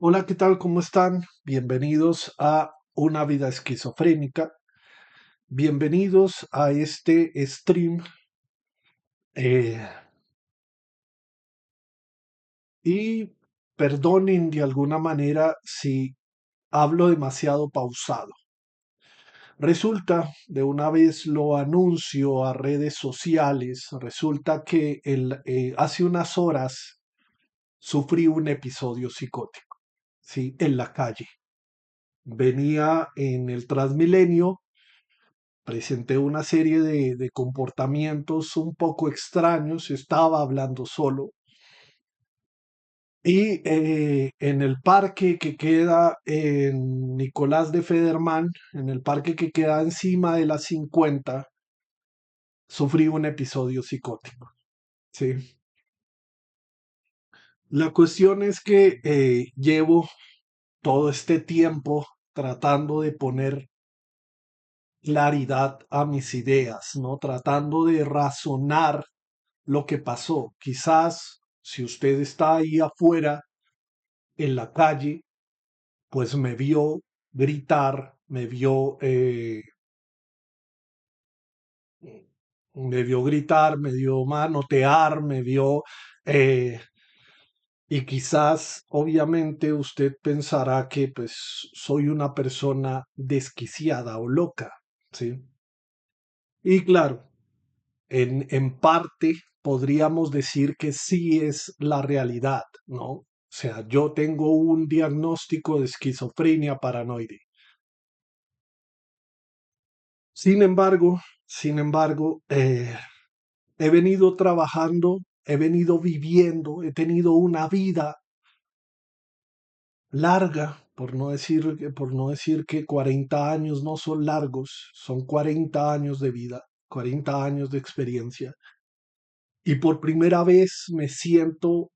Hola, ¿qué tal? ¿Cómo están? Bienvenidos a Una vida esquizofrénica. Bienvenidos a este stream. eh, y perdonen de alguna manera si hablo demasiado pausado. Resulta, de una vez lo anuncio a redes sociales, resulta que hace unas horas sufrí un episodio psicótico, ¿sí? En la calle. Venía en el Transmilenio. Presenté una serie de comportamientos un poco extraños, estaba hablando solo. Y en el parque que queda en Nicolás de Federman, en el parque que queda encima de la 50, sufrí un episodio psicótico. ¿Sí? La cuestión es que llevo todo este tiempo tratando de poner claridad a mis ideas, ¿no? Tratando de razonar lo que pasó. Quizás si usted está ahí afuera en la calle, pues me vio gritar, me vio manotear, eh, y quizás, obviamente, usted pensará que pues soy una persona desquiciada o loca, ¿sí? Y claro, en parte podríamos decir que sí es la realidad, ¿no? O sea, yo tengo un diagnóstico de esquizofrenia paranoide. Sin embargo, he venido trabajando, he venido viviendo, he tenido una vida larga, por no decir que 40 años no son largos, son 40 años de vida, 40 años de experiencia. Y por primera vez me siento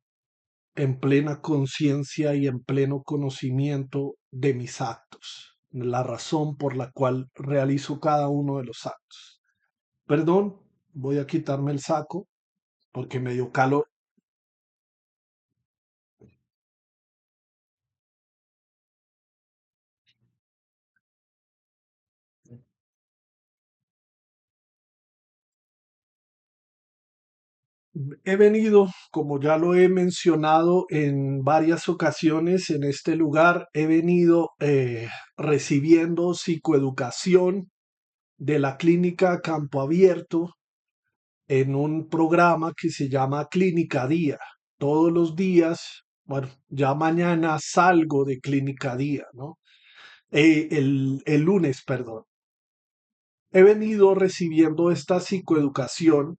en plena conciencia y en pleno conocimiento de mis actos, la razón por la cual realizo cada uno de los actos. Perdón, voy a quitarme el saco porque me dio calor. He venido, como ya lo he mencionado en varias ocasiones en este lugar, he venido recibiendo psicoeducación de la clínica Campo Abierto en un programa que se llama Clínica Día. Todos los días, bueno, ya mañana salgo de Clínica Día, ¿no? El lunes, perdón. He venido recibiendo esta psicoeducación,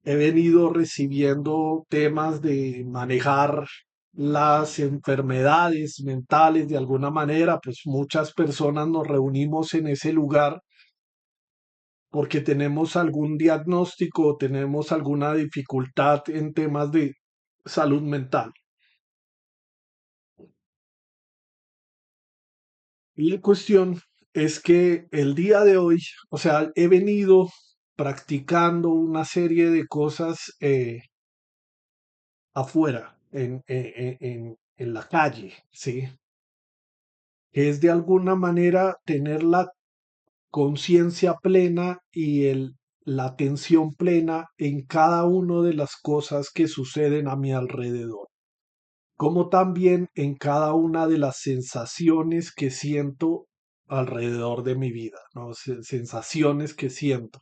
he venido recibiendo temas de manejar las enfermedades mentales de alguna manera, pues muchas personas nos reunimos en ese lugar porque tenemos algún diagnóstico o tenemos alguna dificultad en temas de salud mental. Y la cuestión es que el día de hoy, o sea, he venido practicando una serie de cosas afuera, en la calle, ¿sí? Que es de alguna manera tener la conciencia plena y la atención plena en cada una de las cosas que suceden a mi alrededor, como también en cada una de las sensaciones que siento alrededor de mi vida, ¿no? Sensaciones que siento.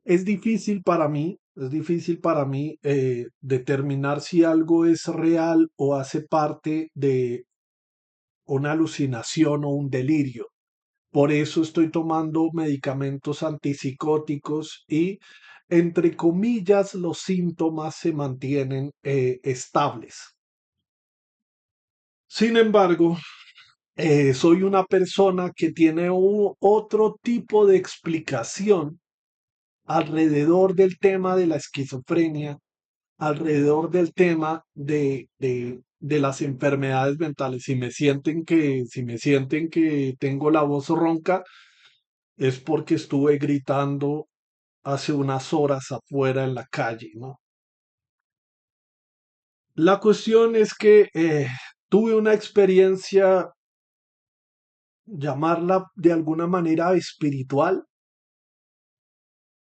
Es difícil para mí determinar si algo es real o hace parte de una alucinación o un delirio. Por eso estoy tomando medicamentos antipsicóticos y, entre comillas, los síntomas se mantienen estables. Sin embargo, soy una persona que tiene otro tipo de explicación alrededor del tema de la esquizofrenia, alrededor del tema de las enfermedades mentales. Si me sienten que tengo la voz ronca, es porque estuve gritando hace unas horas afuera en la calle, ¿no? La cuestión es que tuve una experiencia, llamarla de alguna manera espiritual,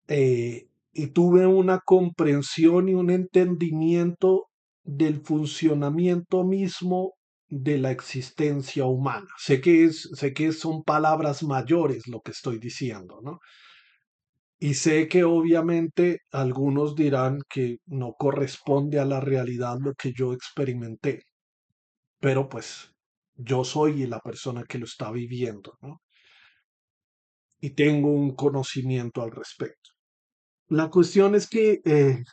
y tuve una comprensión y un entendimiento del funcionamiento mismo de la existencia humana. Sé que son palabras mayores lo que estoy diciendo, ¿no? Y sé que obviamente algunos dirán que no corresponde a la realidad lo que yo experimenté, pero pues yo soy la persona que lo está viviendo, ¿no? Y tengo un conocimiento al respecto. La cuestión es que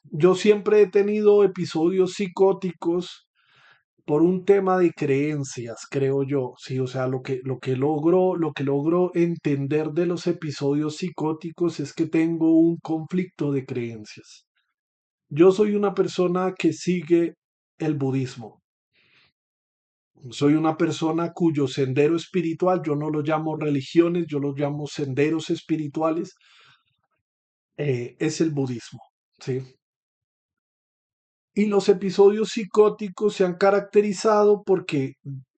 yo siempre he tenido episodios psicóticos por un tema de creencias, creo yo. Sí, o sea, lo que logro entender de los episodios psicóticos es que tengo un conflicto de creencias. Yo soy una persona que sigue el budismo. Soy una persona cuyo sendero espiritual, yo no lo llamo religiones, yo lo llamo senderos espirituales, es el budismo. ¿Sí? Y los episodios psicóticos se han caracterizado porque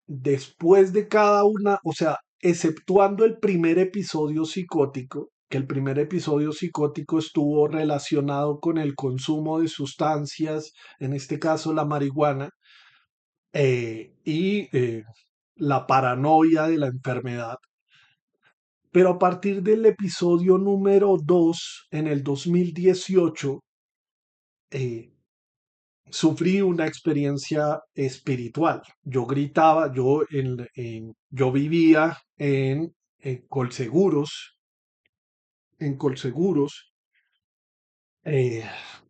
después de cada una, o sea, exceptuando el primer episodio psicótico, que el primer episodio psicótico estuvo relacionado con el consumo de sustancias, en este caso la marihuana, y la paranoia de la enfermedad. Pero a partir del episodio número 2 en el 2018, eh, sufrí una experiencia espiritual. Yo gritaba, yo vivía en Colseguros, en Colseguros, eh,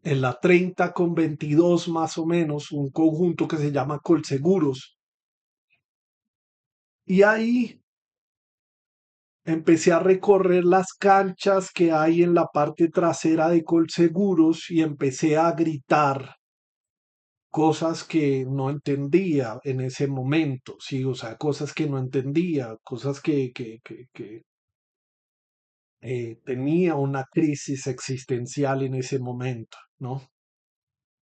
en la 30 con 22 más o menos, un conjunto que se llama Colseguros. Y ahí empecé a recorrer las canchas que hay en la parte trasera de Colseguros y empecé a gritar cosas que no entendía en ese momento, sí, o sea, cosas que no entendía, cosas que tenía una crisis existencial en ese momento, ¿no?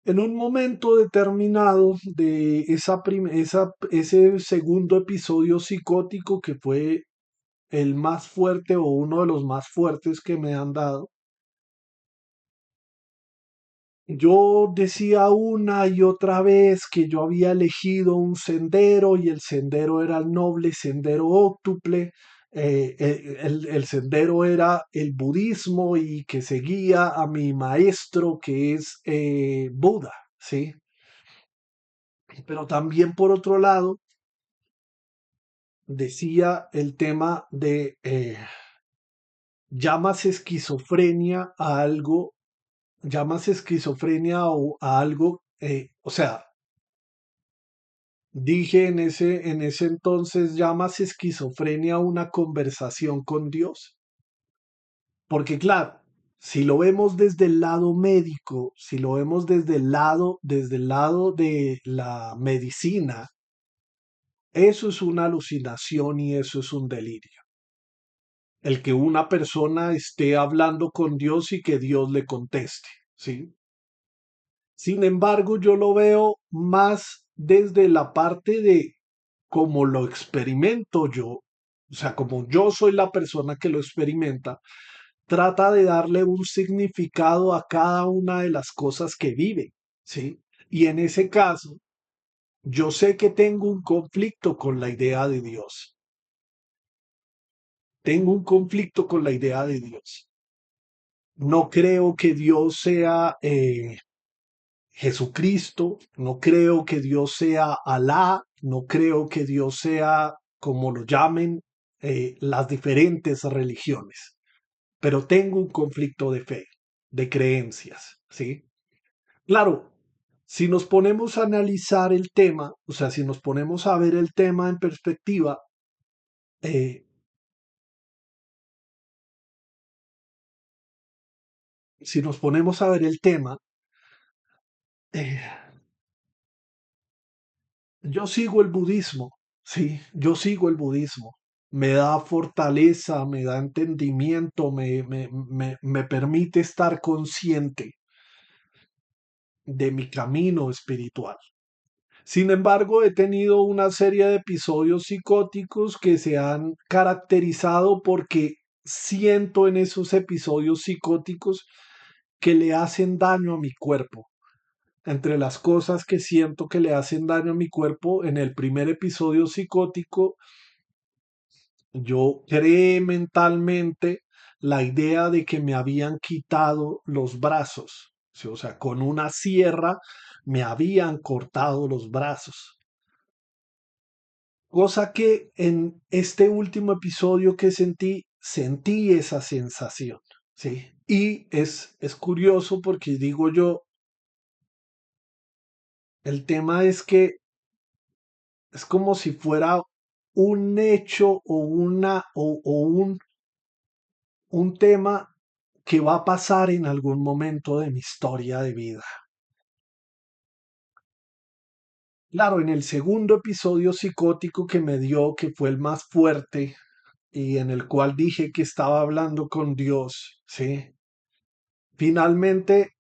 En un momento determinado de ese segundo episodio psicótico que fue el más fuerte o uno de los más fuertes que me han dado, yo decía una y otra vez que yo había elegido un sendero y el sendero era el noble sendero óctuple, el sendero era el budismo y que seguía a mi maestro que es Buda, ¿sí? Pero también por otro lado decía el tema de llamas esquizofrenia a algo, llamas esquizofrenia a algo, o sea, dije en ese entonces, ¿llamas esquizofrenia una conversación con Dios? Porque claro, si lo vemos desde el lado médico, si lo vemos desde el lado de la medicina, eso es una alucinación y eso es un delirio. El que una persona esté hablando con Dios y que Dios le conteste, ¿sí? Sin embargo, yo lo veo más desde la parte de cómo lo experimento yo, o sea, como yo soy la persona que lo experimenta, trata de darle un significado a cada una de las cosas que vive, ¿sí? Y en ese caso, yo sé que tengo un conflicto con la idea de Dios. Tengo un conflicto con la idea de Dios. No creo que Dios sea Jesucristo, no creo que Dios sea Alá, no creo que Dios sea, como lo llamen, las diferentes religiones, pero tengo un conflicto de fe, de creencias, ¿sí? Claro, si nos ponemos a analizar el tema, o sea, si nos ponemos a ver el tema en perspectiva, eh, si nos ponemos a ver el tema, eh, yo sigo el budismo, sí, yo sigo el budismo. Me da fortaleza, me da entendimiento, me permite estar consciente de mi camino espiritual. Sin embargo, he tenido una serie de episodios psicóticos que se han caracterizado porque siento en esos episodios psicóticos que le hacen daño a mi cuerpo. Entre las cosas que siento que le hacen daño a mi cuerpo, en el primer episodio psicótico, yo creé mentalmente la idea de que me habían quitado los brazos. Sí, o sea, con una sierra me habían cortado los brazos. Cosa que en este último episodio que sentí esa sensación. ¿Sí? Y es curioso porque digo yo, el tema es que es como si fuera un hecho o un tema que va a pasar en algún momento de mi historia de vida. Claro, en el segundo episodio psicótico que me dio, que fue el más fuerte y en el cual dije que estaba hablando con Dios, ¿sí? Finalmente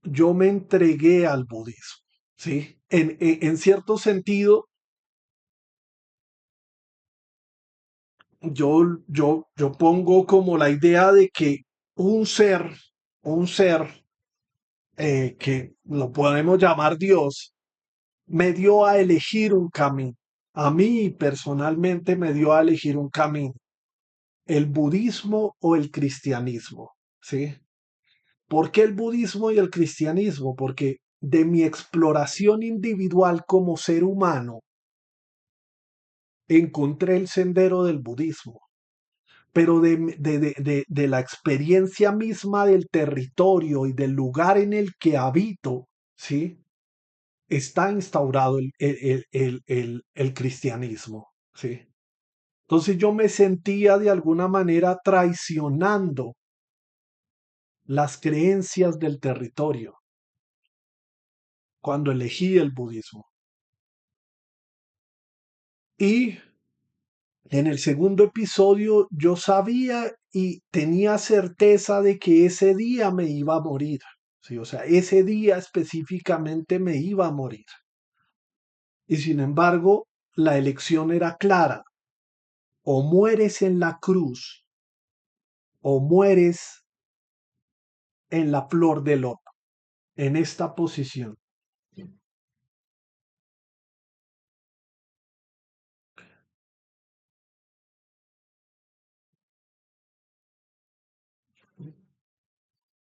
yo me entregué al budismo, ¿sí? En cierto sentido, yo pongo como la idea de que un ser, un ser que lo podemos llamar Dios, me dio a elegir un camino. A mí personalmente me dio a elegir un camino, el budismo o el cristianismo, ¿sí? ¿Por qué el budismo y el cristianismo? Porque de mi exploración individual como ser humano, encontré el sendero del budismo, pero de la experiencia misma del territorio y del lugar en el que habito, ¿sí? Está instaurado el cristianismo, ¿sí? Entonces yo me sentía de alguna manera traicionando las creencias del territorio cuando elegí el budismo. Y en el segundo episodio yo sabía y tenía certeza de que ese día me iba a morir. Sí, o sea, ese día específicamente me iba a morir. Y sin embargo, la elección era clara. O mueres en la cruz o mueres en la flor del loto, en esta posición.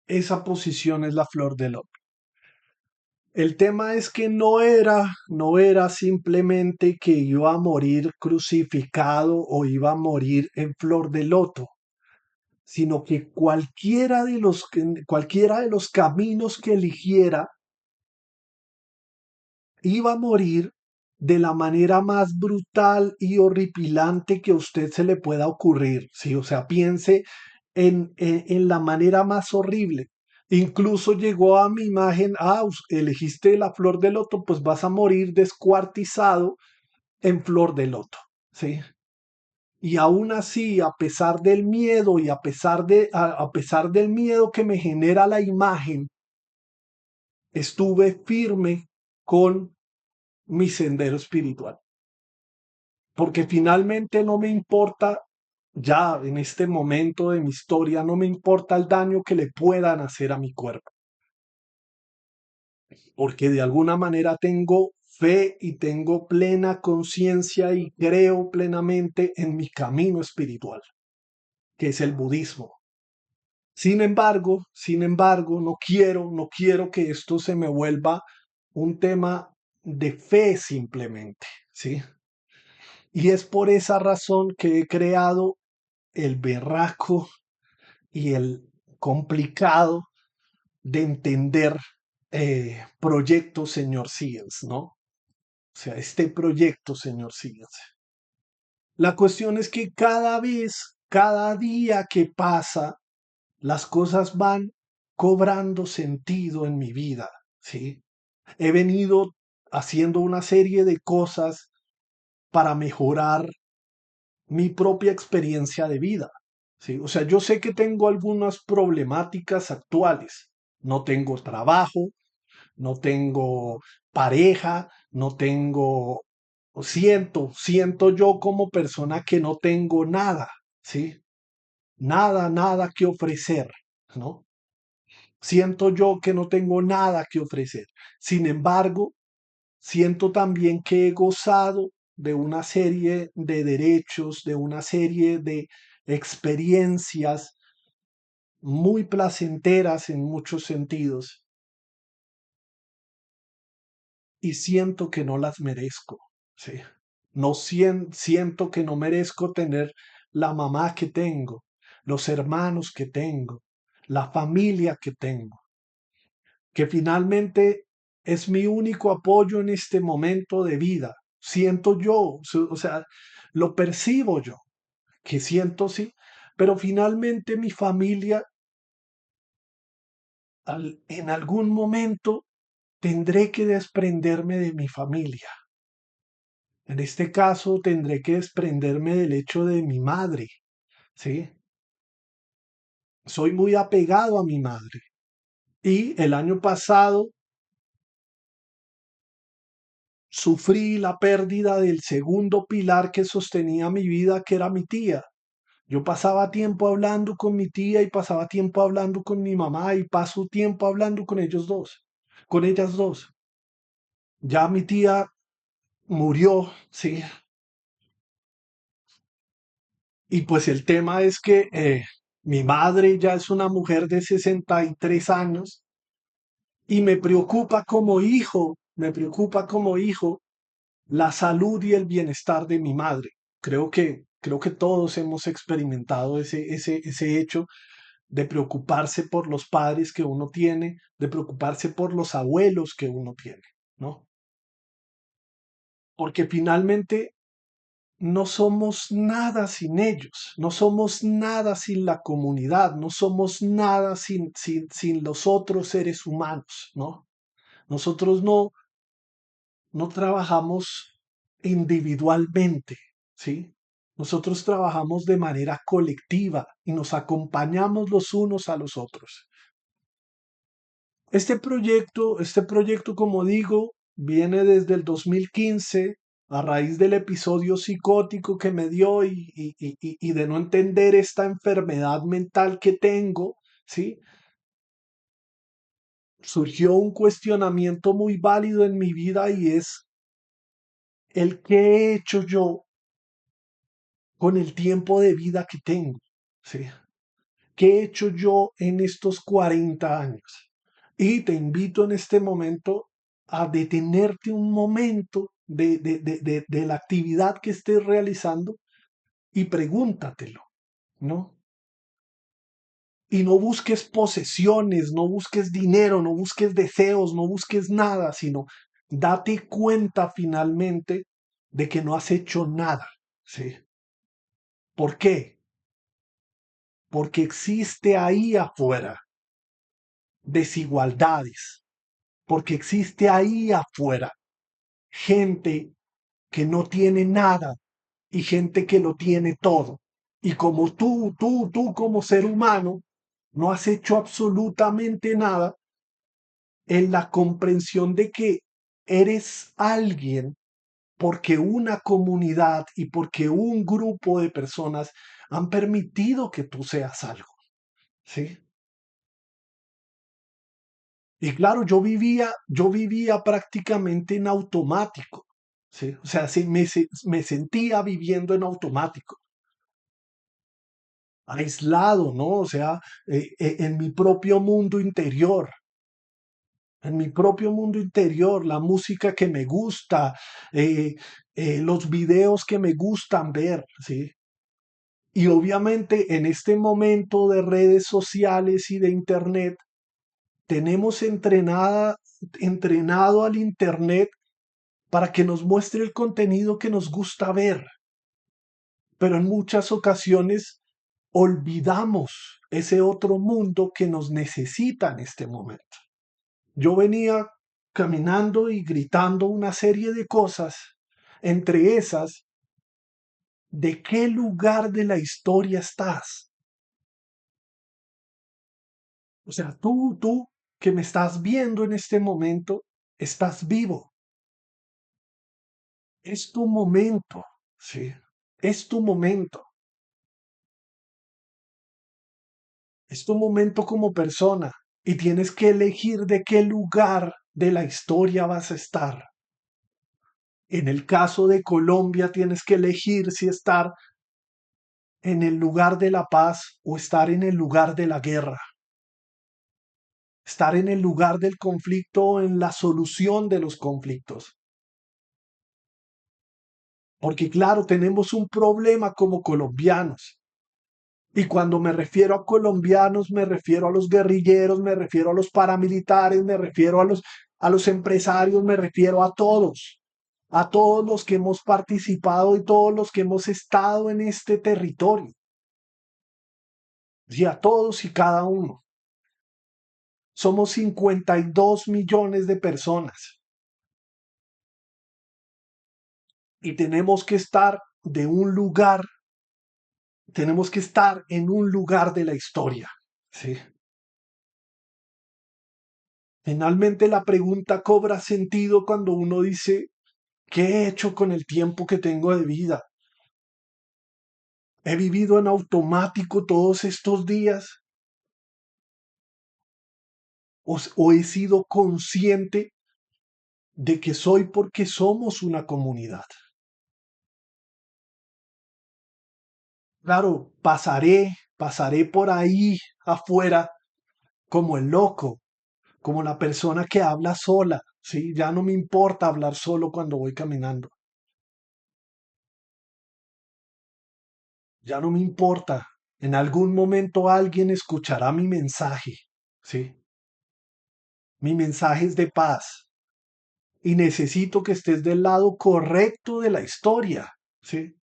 Esa posición es la flor del loto. El tema es que no era simplemente que iba a morir crucificado o iba a morir en flor de loto, sino que cualquiera de los caminos que eligiera iba a morir de la manera más brutal y horripilante que a usted se le pueda ocurrir. ¿Sí? O sea, piense en la manera más horrible. Incluso llegó a mi imagen, elegiste la flor de loto, pues vas a morir descuartizado en flor de loto. ¿Sí? Y aún así, a pesar del miedo y a pesar del miedo que me genera la imagen, estuve firme con mi sendero espiritual. Porque finalmente no me importa, ya en este momento de mi historia, no me importa el daño que le puedan hacer a mi cuerpo. Porque de alguna manera tengo fe y tengo plena conciencia y creo plenamente en mi camino espiritual, que es el budismo. Sin embargo, no quiero que esto se me vuelva un tema de fe simplemente, ¿sí? Y es por esa razón que he creado el berraco y el complicado de entender proyecto Señor Science, ¿no? O sea, este proyecto Señor Science. La cuestión es que cada vez, cada día que pasa, las cosas van cobrando sentido en mi vida, ¿sí? He venido haciendo una serie de cosas para mejorar mi propia experiencia de vida. ¿Sí? O sea, yo sé que tengo algunas problemáticas actuales. No tengo trabajo, no tengo pareja, no tengo, siento yo como persona que no tengo nada, ¿sí? Nada que ofrecer, ¿no? Siento yo que no tengo nada que ofrecer. Sin embargo, siento también que he gozado de una serie de derechos, de una serie de experiencias muy placenteras en muchos sentidos y siento que no las merezco, ¿sí? No siento que no merezco tener la mamá que tengo, los hermanos que tengo, la familia que tengo, que finalmente es mi único apoyo en este momento de vida. Siento yo, o sea, lo percibo yo, que siento sí, pero finalmente mi familia en algún momento tendré que desprenderme de mi familia. En este caso tendré que desprenderme del hecho de mi madre, ¿sí? Soy muy apegado a mi madre. Y el año pasado sufrí la pérdida del segundo pilar que sostenía mi vida, que era mi tía. Yo pasaba tiempo hablando con mi tía y pasaba tiempo hablando con mi mamá y paso tiempo hablando con ellos dos, con ellas dos. Ya mi tía murió, sí. Y pues el tema es que mi madre ya es una mujer de 63 años y me preocupa como hijo la salud y el bienestar de mi madre. Creo que todos hemos experimentado ese hecho de preocuparse por los padres que uno tiene, de preocuparse por los abuelos que uno tiene, ¿no? Porque finalmente no somos nada sin ellos, no somos nada sin la comunidad, no somos nada sin los otros seres humanos, ¿no? Nosotros no trabajamos individualmente, ¿sí? Nosotros trabajamos de manera colectiva y nos acompañamos los unos a los otros. Este proyecto, como digo, viene desde el 2015 a raíz del episodio psicótico que me dio y de no entender esta enfermedad mental que tengo, ¿sí? Surgió un cuestionamiento muy válido en mi vida y es el qué he hecho yo con el tiempo de vida que tengo, ¿sí? ¿Qué he hecho yo en estos 40 años? Y te invito en este momento a detenerte un momento de la actividad que estés realizando y pregúntatelo, ¿no? Y no busques posesiones, no busques dinero, no busques deseos, no busques nada, sino date cuenta finalmente de que no has hecho nada, ¿sí? ¿Por qué? Porque existe ahí afuera desigualdades, porque existe ahí afuera gente que no tiene nada y gente que lo tiene todo. Y como tú como ser humano, no has hecho absolutamente nada en la comprensión de que eres alguien porque una comunidad y porque un grupo de personas han permitido que tú seas algo, ¿sí? Y claro, yo vivía prácticamente en automático, ¿sí? O sea, sí, me sentía viviendo en automático, aislado, ¿no? O sea, en mi propio mundo interior, en mi propio mundo interior, la música que me gusta, eh, los videos que me gustan ver, ¿sí? Y obviamente en este momento de redes sociales y de internet, tenemos entrenado al internet para que nos muestre el contenido que nos gusta ver, pero en muchas ocasiones olvidamos ese otro mundo que nos necesita en este momento. Yo venía caminando y gritando una serie de cosas, entre esas, ¿de qué lugar de la historia estás? O sea, tú que me estás viendo en este momento, estás vivo. Es tu momento, ¿sí? Es tu momento. Es tu momento como persona y tienes que elegir de qué lugar de la historia vas a estar. En el caso de Colombia, tienes que elegir si estar en el lugar de la paz o estar en el lugar de la guerra. Estar en el lugar del conflicto o en la solución de los conflictos. Porque claro, tenemos un problema como colombianos. Y cuando me refiero a colombianos, me refiero a los guerrilleros, me refiero a los paramilitares, me refiero a los empresarios, me refiero a todos los que hemos participado y todos los que hemos estado en este territorio, y a todos y cada uno. Somos 52 millones de personas y tenemos que estar en un lugar de la historia, ¿sí? Finalmente la pregunta cobra sentido cuando uno dice, ¿qué he hecho con el tiempo que tengo de vida? ¿He vivido en automático todos estos días? ¿O he sido consciente de que soy porque somos una comunidad? Claro, pasaré por ahí afuera como el loco, como la persona que habla sola, ¿sí? Ya no me importa hablar solo cuando voy caminando. Ya no me importa. En algún momento alguien escuchará mi mensaje, ¿sí? Mi mensaje es de paz y necesito que estés del lado correcto de la historia, ¿sí?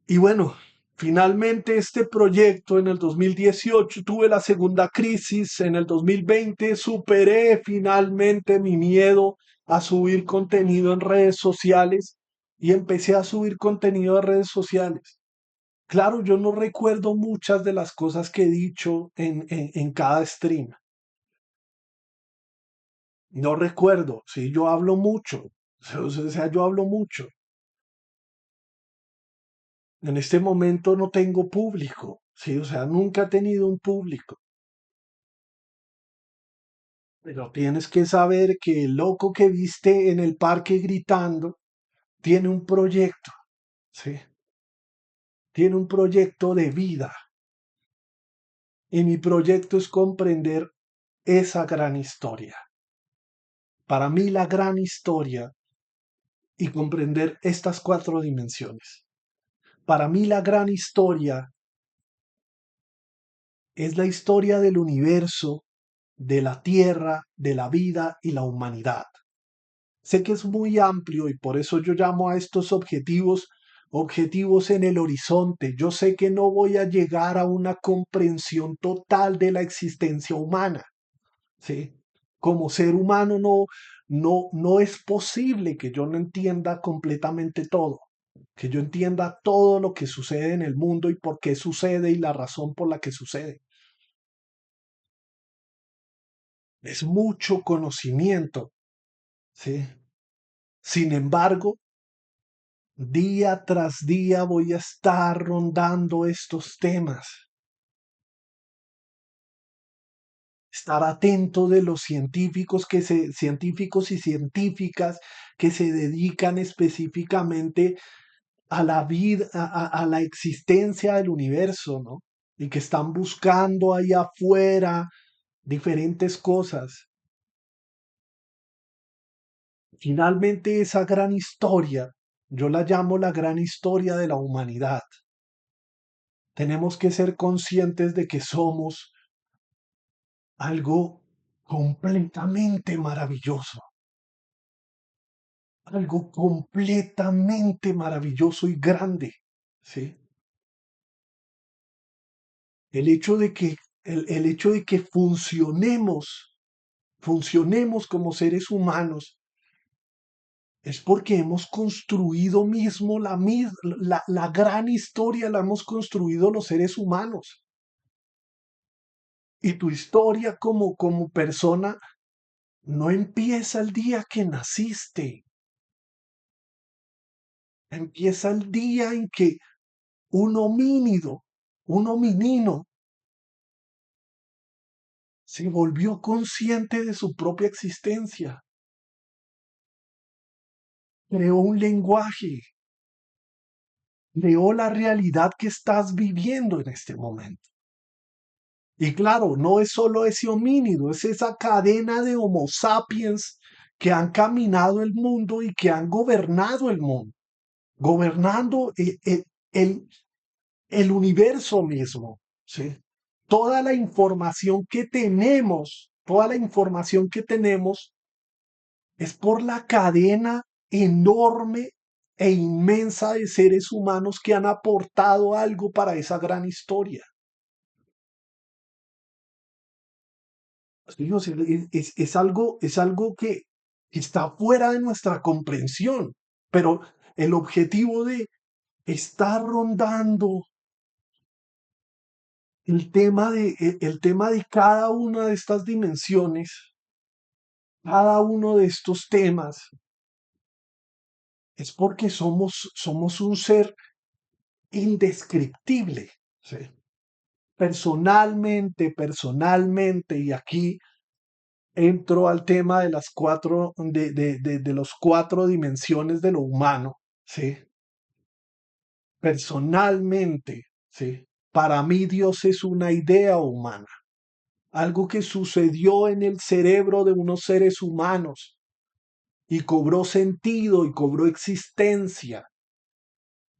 Y bueno, finalmente este proyecto en el 2018 tuve la segunda crisis, en el 2020 superé finalmente mi miedo a subir contenido en redes sociales y empecé a subir contenido en redes sociales. Claro, yo no recuerdo muchas de las cosas que he dicho en cada stream. No recuerdo, sí, yo hablo mucho. O sea, yo hablo mucho. En este momento no tengo público, sí, o sea, nunca he tenido un público. Pero tienes que saber que el loco que viste en el parque gritando tiene un proyecto, sí, tiene un proyecto de vida. Y mi proyecto es comprender esa gran historia. Para mí la gran historia y comprender estas cuatro dimensiones. Para mí la gran historia es la historia del universo, de la tierra, de la vida y la humanidad. Sé que es muy amplio y por eso yo llamo a estos objetivos en el horizonte. Yo sé que no voy a llegar a una comprensión total de la existencia humana, ¿sí? Como ser humano no es posible que yo no entienda completamente todo, que yo entienda todo lo que sucede en el mundo y por qué sucede y la razón por la que sucede. Es mucho conocimiento, ¿sí? Sin embargo, día tras día voy a estar rondando estos temas, estar atento de los científicos y científicas que se dedican específicamente a la vida, a la existencia del universo, ¿no? Y que están buscando ahí afuera diferentes cosas. Finalmente, esa gran historia, yo la llamo la gran historia de la humanidad. Tenemos que ser conscientes de que somos algo completamente maravilloso, algo completamente maravilloso y grande, ¿sí? El hecho de que, el hecho de que funcionemos como seres humanos, es porque hemos construido mismo la gran historia, la hemos construido los seres humanos. Y tu historia como persona no empieza el día que naciste, empieza el día en que un homínido, un hominino, se volvió consciente de su propia existencia, creó un lenguaje, creó la realidad que estás viviendo en este momento. Y claro, no es solo ese homínido, es esa cadena de Homo sapiens que han caminado el mundo y que han gobernado el mundo, gobernando el, el universo mismo, ¿sí? Toda la información que tenemos, toda la información que tenemos es por la cadena enorme e inmensa de seres humanos que han aportado algo para esa gran historia. Sí, o sea, es algo que está fuera de nuestra comprensión, pero el objetivo de estar rondando el tema de cada una de estas dimensiones, cada uno de estos temas, es porque somos un ser indescriptible. ¿Sí? Personalmente, y aquí entro al tema de las de los cuatro dimensiones de lo humano, ¿sí? Personalmente, ¿sí? Para mí Dios es una idea humana, algo que sucedió en el cerebro de unos seres humanos y cobró sentido y cobró existencia,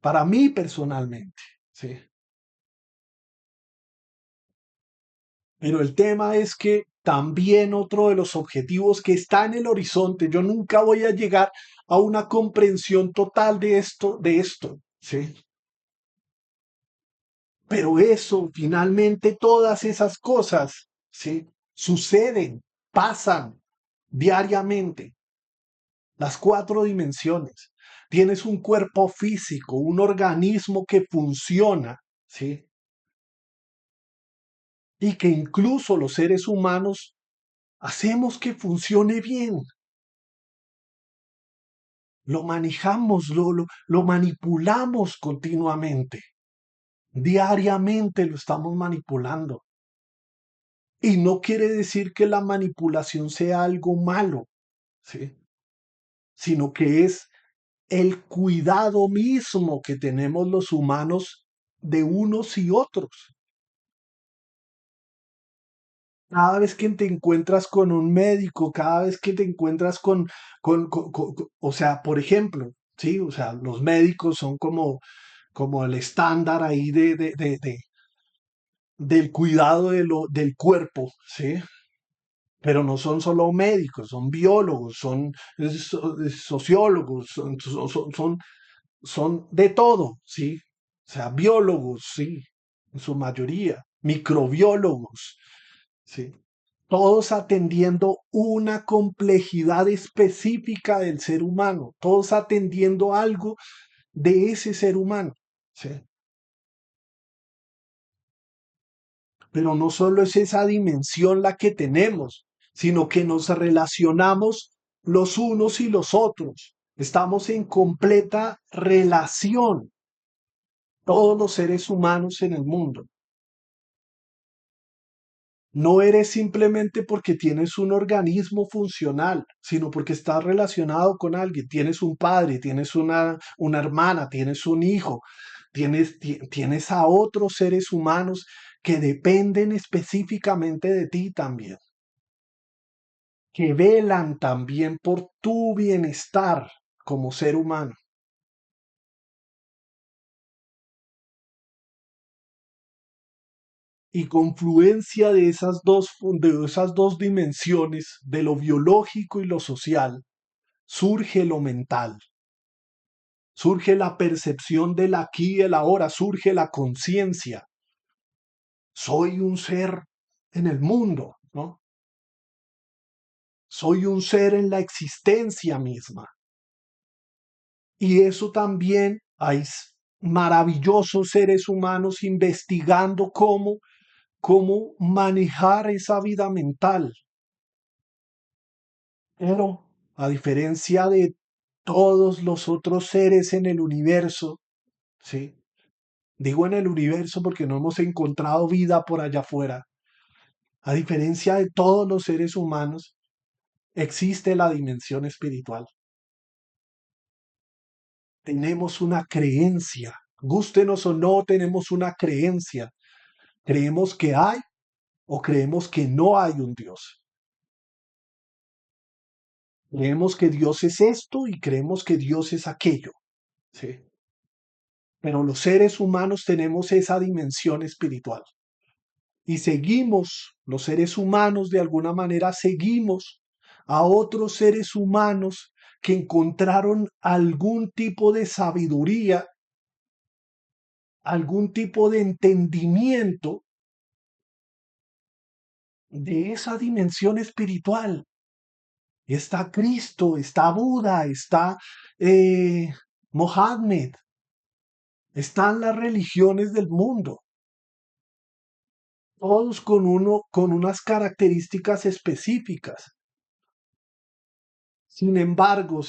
para mí personalmente, ¿sí? Pero el tema es que también otro de los objetivos que está en el horizonte, yo nunca voy a llegar a una comprensión total de esto, ¿sí? Pero eso, finalmente, todas esas cosas, ¿sí? Suceden, pasan diariamente, las cuatro dimensiones. Tienes un cuerpo físico, un organismo que funciona, ¿sí? Y que incluso los seres humanos hacemos que funcione bien. Lo manejamos, lo manipulamos continuamente. Diariamente lo estamos manipulando. Y no quiere decir que la manipulación sea algo malo, ¿sí? Sino que es el cuidado mismo que tenemos los humanos de unos y otros. Cada vez que te encuentras con un médico, cada vez que te encuentras o sea, por ejemplo, sí, o sea, los médicos son como el estándar ahí del cuidado del cuerpo, ¿sí? Pero no son solo médicos, son biólogos, son sociólogos, son de todo, ¿sí? O sea, biólogos, sí, en su mayoría, microbiólogos, ¿sí? Todos atendiendo una complejidad específica del ser humano, todos atendiendo algo de ese ser humano, ¿sí? Pero no solo es esa dimensión la que tenemos, sino que nos relacionamos los unos y los otros. Estamos en completa relación, todos los seres humanos en el mundo. No eres simplemente porque tienes un organismo funcional, sino porque estás relacionado con alguien. Tienes un padre, tienes una hermana, tienes un hijo, tienes a otros seres humanos que dependen específicamente de ti también, que velan también por tu bienestar como ser humano. Y confluencia de esas dos dimensiones, de lo biológico y lo social, surge lo mental. Surge la percepción del aquí y el ahora, surge la conciencia. Soy un ser en el mundo, ¿no? Soy un ser en la existencia misma. Y eso también hay maravillosos seres humanos investigando cómo manejar esa vida mental. Pero, a diferencia de todos los otros seres en el universo, ¿sí? Digo en el universo porque no hemos encontrado vida por allá afuera. A diferencia de todos los seres humanos, existe la dimensión espiritual. Tenemos una creencia. Gústenos o no, tenemos una creencia. Creemos que hay o creemos que no hay un Dios. Creemos que Dios es esto y creemos que Dios es aquello. ¿Sí? Pero los seres humanos tenemos esa dimensión espiritual. Y seguimos, los seres humanos de alguna manera seguimos a otros seres humanos que encontraron algún tipo de sabiduría, algún tipo de entendimiento de esa dimensión espiritual. Está Cristo, está Buda, está Mohammed, están las religiones del mundo, todos con unas características específicas. Sin embargo,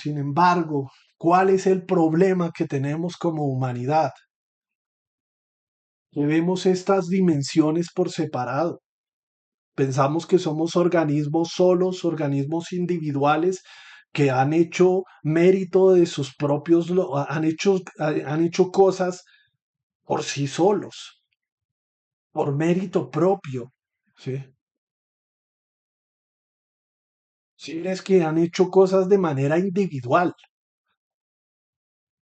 ¿cuál es el problema que tenemos como humanidad? Que vemos estas dimensiones por separado. Pensamos que somos organismos solos, organismos individuales que han hecho mérito de sus propios, han hecho cosas por sí solos, por mérito propio. ¿Sí? Seres que han hecho cosas de manera individual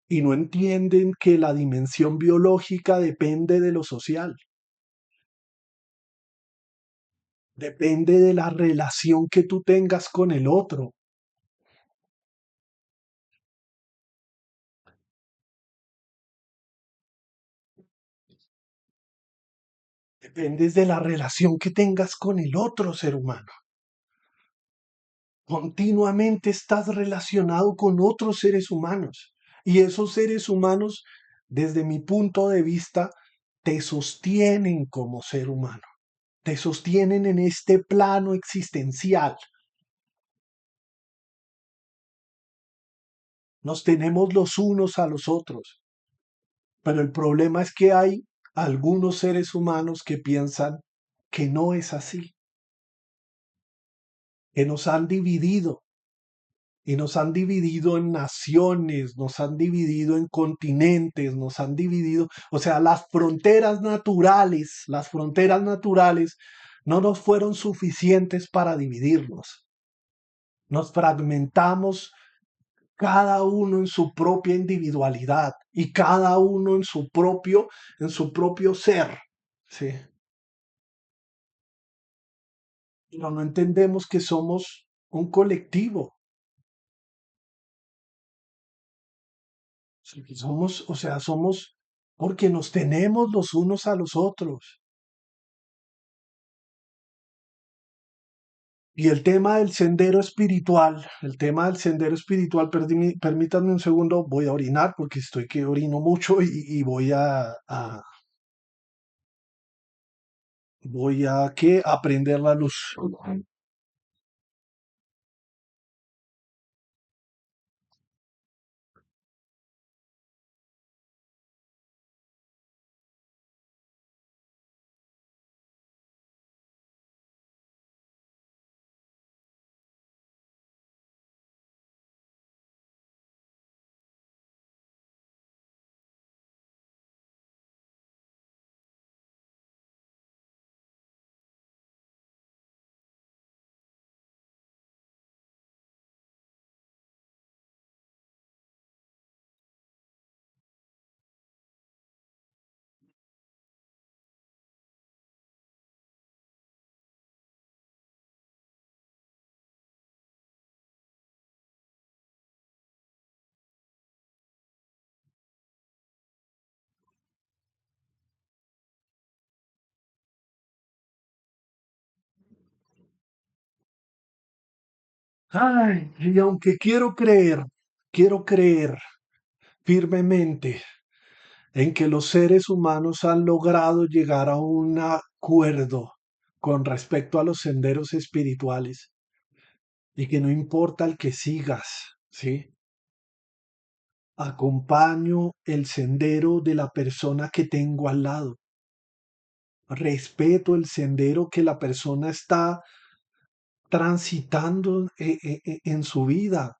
y no entienden que la dimensión biológica depende de lo social, depende de la relación que tú tengas con el otro, dependes de la relación que tengas con el otro ser humano. Continuamente estás relacionado con otros seres humanos y esos seres humanos, desde mi punto de vista, te sostienen como ser humano, te sostienen en este plano existencial. Nos tenemos los unos a los otros, pero el problema es que hay algunos seres humanos que piensan que no es así, que nos han dividido y nos han dividido en naciones, nos han dividido en continentes, nos han dividido, o sea, las fronteras naturales no nos fueron suficientes para dividirnos. Nos fragmentamos cada uno en su propia individualidad y cada uno en su propio ser. Sí. Pero no entendemos que somos un colectivo. Sí, que somos, o sea, somos porque nos tenemos los unos a los otros. Y el tema del sendero espiritual, permítanme un segundo, voy a orinar porque estoy que orino mucho y voy a que aprender la luz. Ay, y aunque quiero creer firmemente en que los seres humanos han logrado llegar a un acuerdo con respecto a los senderos espirituales y que no importa el que sigas, ¿sí? Acompaño el sendero de la persona que tengo al lado. Respeto el sendero que la persona está transitando en su vida,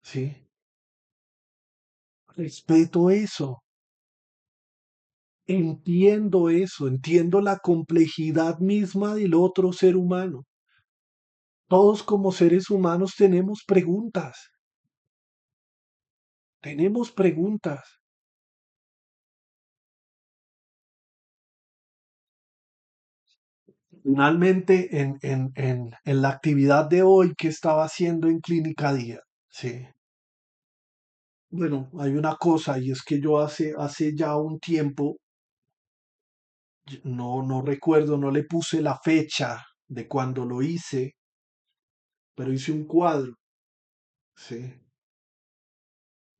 ¿sí? Respeto eso, entiendo la complejidad misma del otro ser humano. Todos como seres humanos tenemos preguntas. Finalmente, en la actividad de hoy que estaba haciendo en Clínica Día, sí. Bueno, hay una cosa y es que yo hace ya un tiempo, no recuerdo, no le puse la fecha de cuando lo hice, pero hice un cuadro, sí.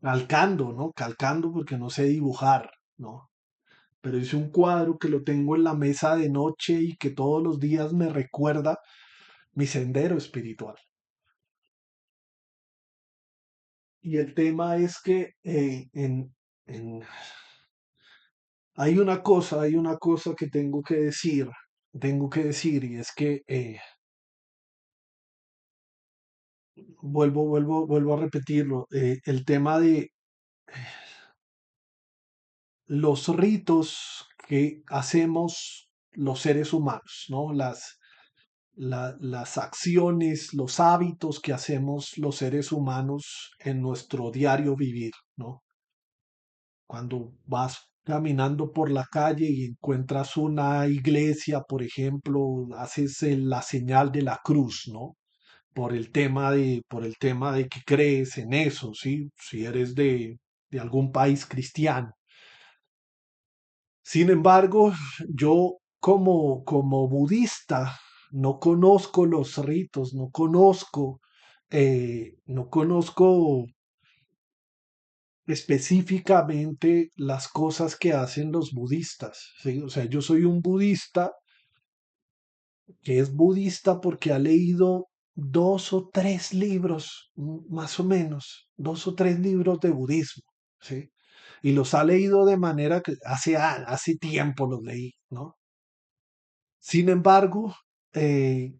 Calcando, ¿no? Calcando porque no sé dibujar, ¿no? Pero hice un cuadro que lo tengo en la mesa de noche y que todos los días me recuerda mi sendero espiritual. Y el tema es que en- hay una cosa que tengo que decir, y es que vuelvo a repetirlo, el tema de los ritos que hacemos los seres humanos, ¿no? Las acciones, los hábitos que hacemos los seres humanos en nuestro diario vivir, ¿no? Cuando vas caminando por la calle y encuentras una iglesia, por ejemplo, haces la señal de la cruz, ¿no? Por el tema de que crees en eso, ¿sí? Si eres de algún país cristiano. Sin embargo, yo como budista no conozco los ritos, no conozco específicamente las cosas que hacen los budistas, ¿sí? O sea, yo soy un budista que es budista porque ha leído dos o tres libros, más o menos, dos o tres libros de budismo, ¿sí? Y los ha leído de manera que hace tiempo los leí, ¿no? Sin embargo, eh,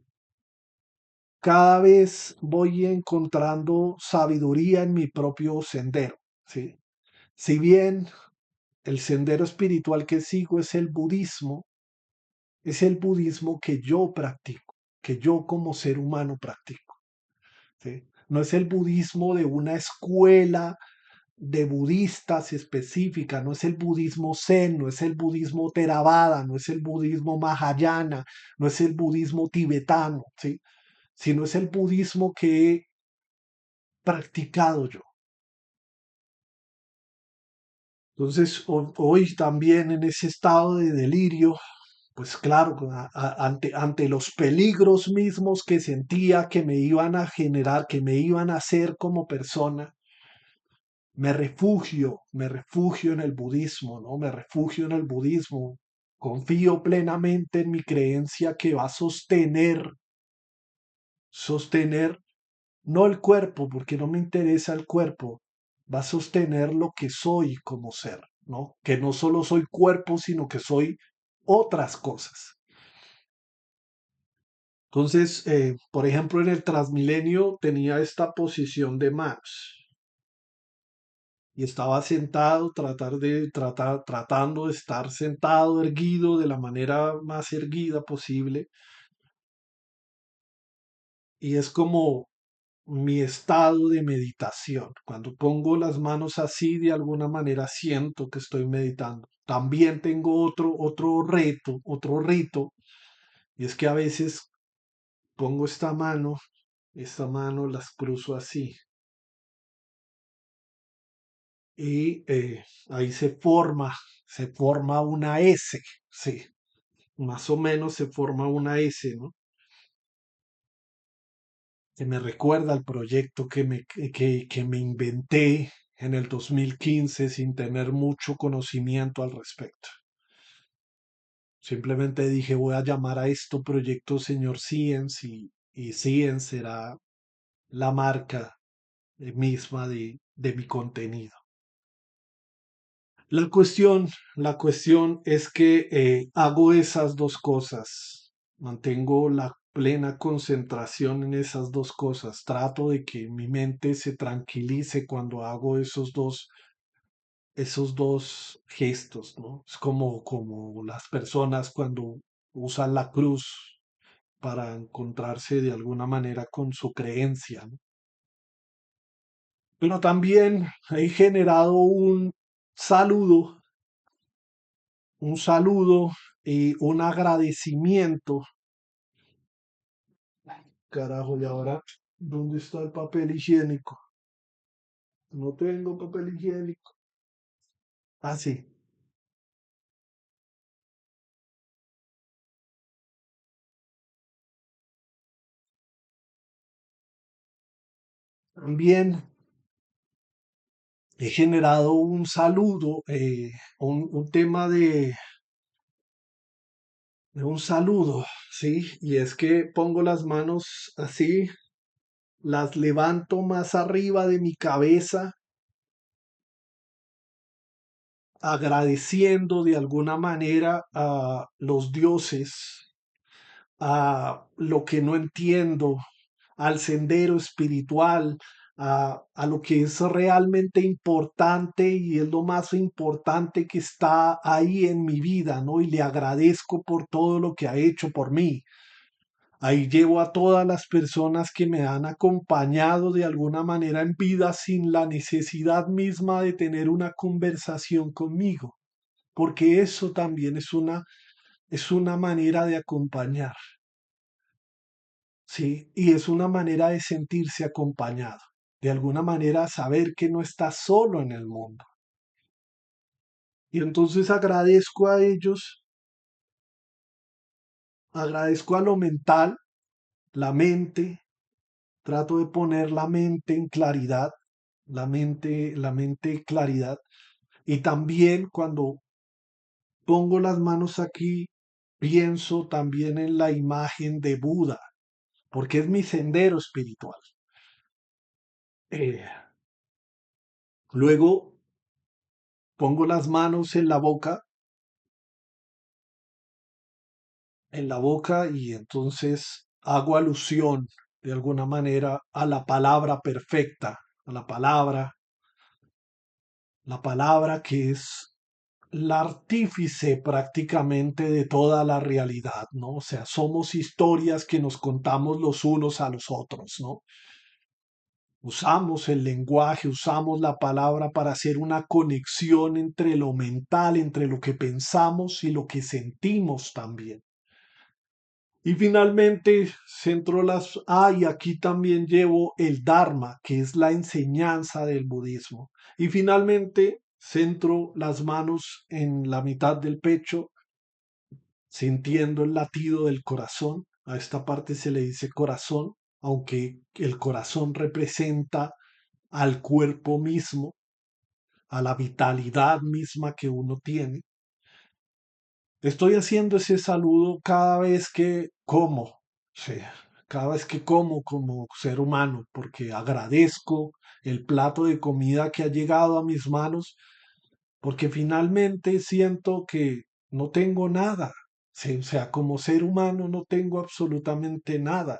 cada vez voy encontrando sabiduría en mi propio sendero, ¿sí? Si bien el sendero espiritual que sigo es el budismo que yo practico, que yo como ser humano practico, ¿sí? No es el budismo de una escuela de budistas específica, no es el budismo zen, no es el budismo theravada, no es el budismo mahayana, no es el budismo tibetano, ¿sí? Sino es el budismo que he practicado yo. Entonces, hoy también en ese estado de delirio, pues claro, ante los peligros mismos que sentía que me iban a generar, que me iban a hacer como persona, me refugio en el budismo, ¿no? Me refugio en el budismo. Confío plenamente en mi creencia que va a sostener, no el cuerpo, porque no me interesa el cuerpo, va a sostener lo que soy como ser, ¿no? Que no solo soy cuerpo, sino que soy otras cosas. Entonces, por ejemplo, en el Transmilenio tenía esta posición de manos y estaba sentado, tratando de estar sentado, erguido de la manera más erguida posible. Y es como mi estado de meditación. Cuando pongo las manos así, de alguna manera siento que estoy meditando. También tengo otro rito, y es que a veces pongo esta mano las cruzo así, y ahí se forma una S, sí, más o menos se forma una S, ¿no? Que me recuerda al proyecto que me inventé en el 2015 sin tener mucho conocimiento al respecto. Simplemente dije, voy a llamar a esto Proyecto Señor Science y Science será la marca misma de mi contenido. La cuestión es que hago esas dos cosas, mantengo la plena concentración en esas dos cosas, trato de que mi mente se tranquilice cuando hago esos dos gestos, ¿no? Es como las personas cuando usan la cruz para encontrarse de alguna manera con su creencia, ¿no? Pero también he generado saludo, un saludo y un agradecimiento. Carajo, y ahora, ¿dónde está el papel higiénico? No tengo papel higiénico. Ah, sí. También he generado un saludo, un tema de un saludo, ¿sí? Y es que pongo las manos así, las levanto más arriba de mi cabeza, agradeciendo de alguna manera a los dioses, a lo que no entiendo, al sendero espiritual, a lo que es realmente importante y es lo más importante que está ahí en mi vida, ¿no? Y le agradezco por todo lo que ha hecho por mí. Ahí llevo a todas las personas que me han acompañado de alguna manera en vida sin la necesidad misma de tener una conversación conmigo, porque eso también es una manera de acompañar, ¿sí? Y es una manera de sentirse acompañado, de alguna manera saber que no estás solo en el mundo. Y entonces agradezco a ellos, agradezco a lo mental, la mente, trato de poner la mente en claridad, la mente claridad. Y también cuando pongo las manos aquí, pienso también en la imagen de Buda, porque es mi sendero espiritual. Eh, Luego pongo las manos en la boca y entonces hago alusión de alguna manera a la palabra perfecta, a la palabra que es la artífice prácticamente de toda la realidad, ¿no? O sea, somos historias que nos contamos los unos a los otros, ¿no? Usamos el lenguaje, usamos la palabra para hacer una conexión entre lo mental, entre lo que pensamos y lo que sentimos también. Y finalmente, y aquí también llevo el Dharma, que es la enseñanza del budismo. Y finalmente, centro las manos en la mitad del pecho, sintiendo el latido del corazón. A esta parte se le dice corazón, aunque el corazón representa al cuerpo mismo, a la vitalidad misma que uno tiene. Estoy haciendo ese saludo cada vez que como, sí, cada vez que como como ser humano, porque agradezco el plato de comida que ha llegado a mis manos, porque finalmente siento que no tengo nada. Sí, o sea, como ser humano no tengo absolutamente nada.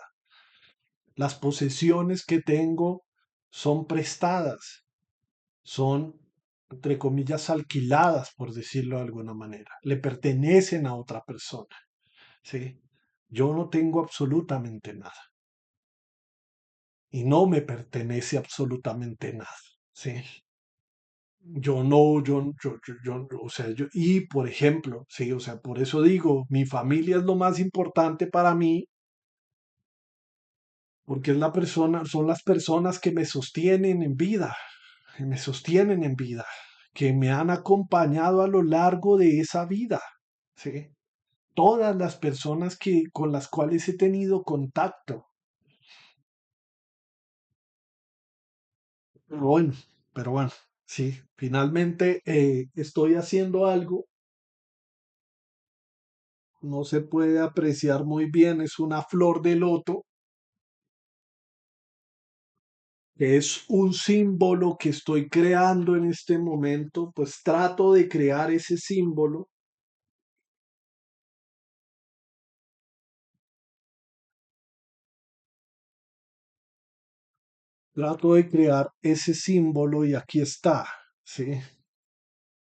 Las posesiones que tengo son prestadas, son, entre comillas, alquiladas, por decirlo de alguna manera. Le pertenecen a otra persona. ¿Sí? Yo no tengo absolutamente nada y no me pertenece absolutamente nada. ¿Sí? Yo no, o sea, y por ejemplo, sí, o sea, por eso digo, mi familia es lo más importante para mí, porque es la persona, son las personas que me sostienen en vida, que me sostienen en vida, que me han acompañado a lo largo de esa vida, ¿sí? Todas las personas con las cuales he tenido contacto. Pero bueno, pero bueno. Sí, finalmente estoy haciendo algo, no se puede apreciar muy bien, es una flor de loto, que es un símbolo que estoy creando en este momento, pues trato de crear ese símbolo, trato de crear ese símbolo y aquí está, ¿sí?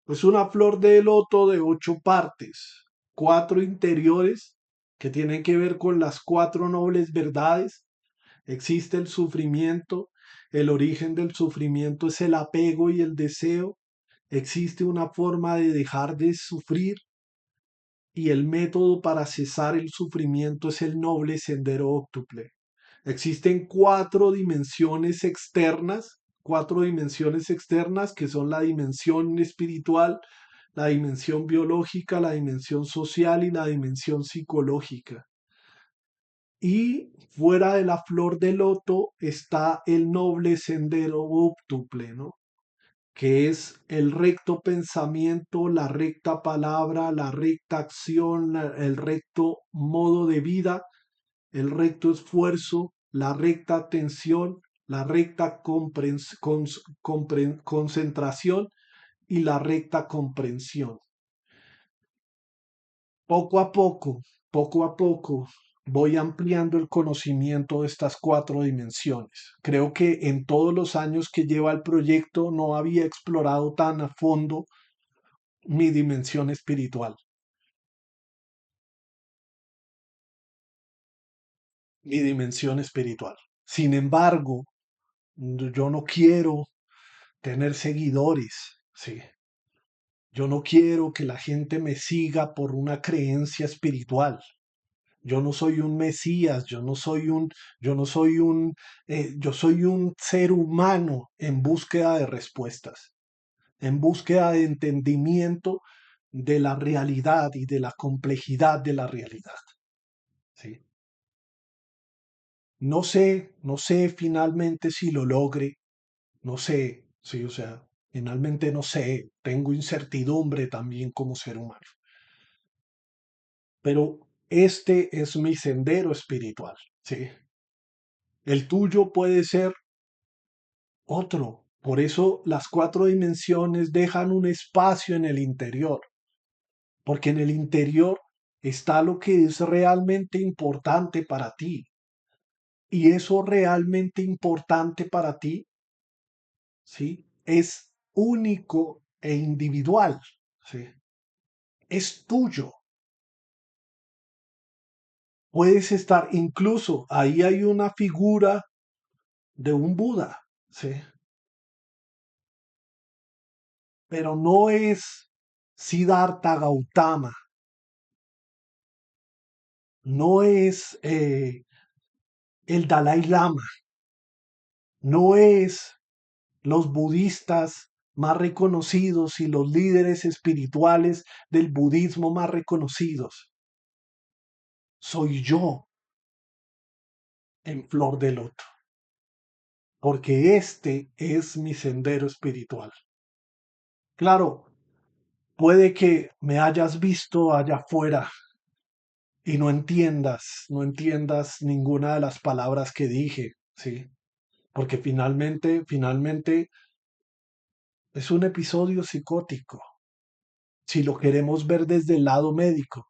Es una flor de loto de 8 partes, 4 interiores que tienen que ver con las 4 nobles verdades. Existe el sufrimiento, el origen del sufrimiento es el apego y el deseo. Existe una forma de dejar de sufrir y el método para cesar el sufrimiento es el noble sendero óctuple. Existen 4 dimensiones externas que son la dimensión espiritual, la dimensión biológica, la dimensión social y la dimensión psicológica. Y fuera de la flor de loto está el noble sendero óptuple, ¿no? Que es el recto pensamiento, la recta palabra, la recta acción, el recto modo de vida, el recto esfuerzo, la recta atención, la recta concentración y la recta comprensión. Poco a poco, poco a poco, voy ampliando el conocimiento de estas 4 dimensiones. Creo que en todos los años que lleva el proyecto no había explorado tan a fondo mi dimensión espiritual, mi dimensión espiritual. Sin embargo, yo no quiero tener seguidores, ¿sí? Yo no quiero que la gente me siga por una creencia espiritual. Yo no soy un mesías, yo soy un ser humano en búsqueda de respuestas, en búsqueda de entendimiento de la realidad y de la complejidad de la realidad. ¿Sí? No sé finalmente si lo logre, no sé, sí, o sea, finalmente no sé, tengo incertidumbre también como ser humano, pero este es mi sendero espiritual, ¿sí? El tuyo puede ser otro. Por eso las 4 dimensiones dejan un espacio en el interior, porque en el interior está lo que es realmente importante para ti. Y eso realmente importante para ti, ¿sí? Es único e individual, ¿sí? Es tuyo. Puedes estar, incluso ahí hay una figura de un Buda, ¿sí? Pero no es Siddhartha Gautama, no es el Dalai Lama, no es los budistas más reconocidos y los líderes espirituales del budismo más reconocidos. Soy yo en flor de loto, porque este es mi sendero espiritual. Claro, puede que me hayas visto allá afuera y no entiendas ninguna de las palabras que dije, ¿sí? Porque finalmente es un episodio psicótico, si lo queremos ver desde el lado médico.